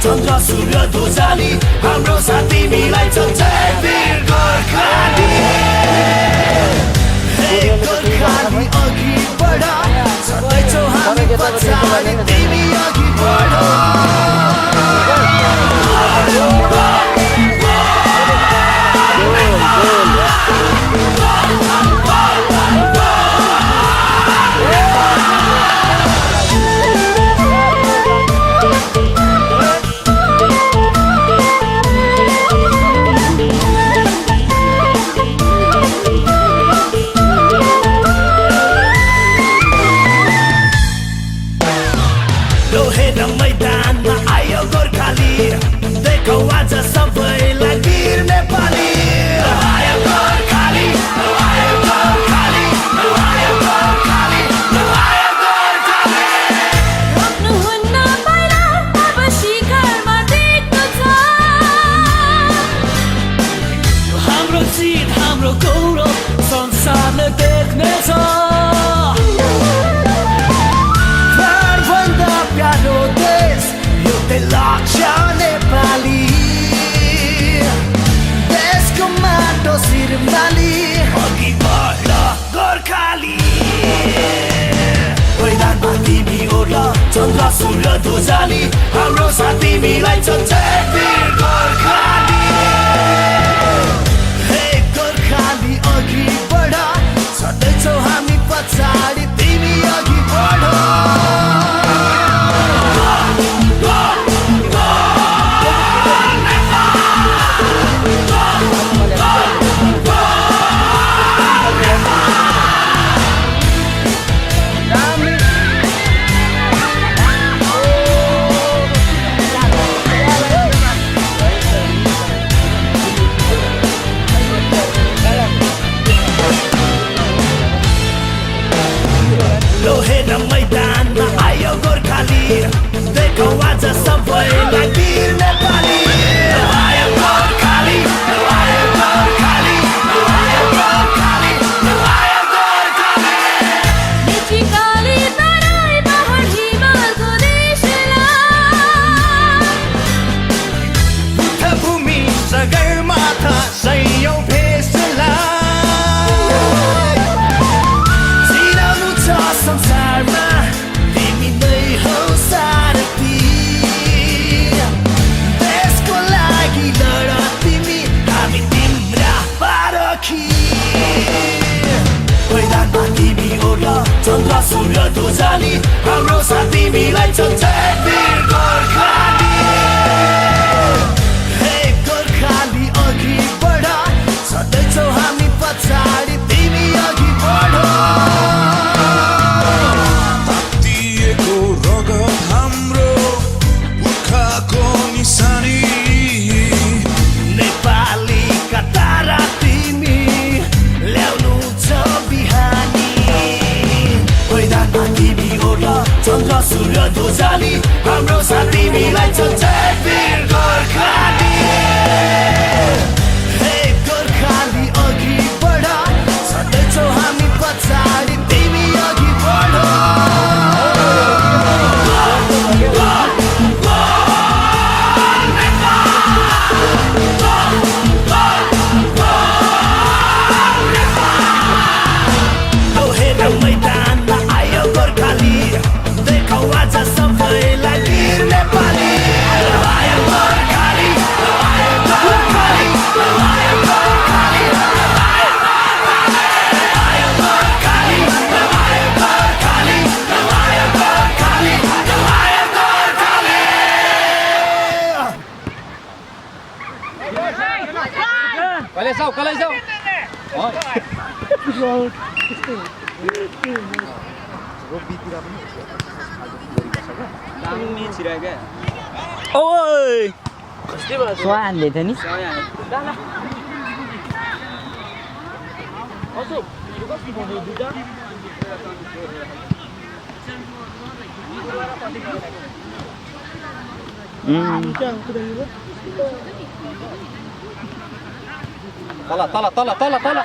चन्द्र सूर्य ध्वजाली हाम्रो साथ तिमीलाई छ जय वीर गोर्खाली। हे गोर्खाली अघि बढ, छँदैछौ हामी पछाडि तिमी अघि बढ। मैदानमा आयो गोर्खाली, देखौ आज सबैलाई वीर नेपाली। आयो गोर्खाली, आयो गोर्खाली, आयो गोर्खाली, आयो गोर्खाली। रोक्नुहुन्न पहिला अब शिखरमा देख्नु छ हाम्रो जित हाम्रो गौरव संसारले देख्नेछ। लक्ष्य नेपाली, देशको माटो शिरमाली, अघि बढ गोर्खाली। मैदानमा तिमी ओर्ल चन्द्र सूर्य ध्वजाली, हाम्रो साथ तिमीलाई छ जय वीर गोर्खाली। हे गोर्खाली अघि बढ, छँदैछौ हामी पछाडि तिमी अघि बढ। लोहेर मैदानमा आयो गोर्खाली, देखौ आज सबैलाई वीर नेपाली। आयो गोर्खाली, आयो गोर्खाली, आयो गोर्खाली, आयो गोर्खाली। मेचीकाली तराई पहाड हिमालको देशलाई, भूमि सगरमाथा सयौं भेषलाई, संसारमा तिमी नै हौ सारथी। देशको लागि लड तिमी, हामी तिम्रा पारखी। मैदानमा तिमी ओर्ल चन्द्र सूर्य ध्वजाली, हाम्रो साथ तिमीलाई छ जय वीर गोर्खाली। हे गोर्खाली अघि बढ, छँदैछौ हामी पछाडि तिमी अघि बढ। चन्द्र सूर्य ध्वजाली, हाम्रो कहिले जाऊ ओइ सोहा हान्दै थियो नि तल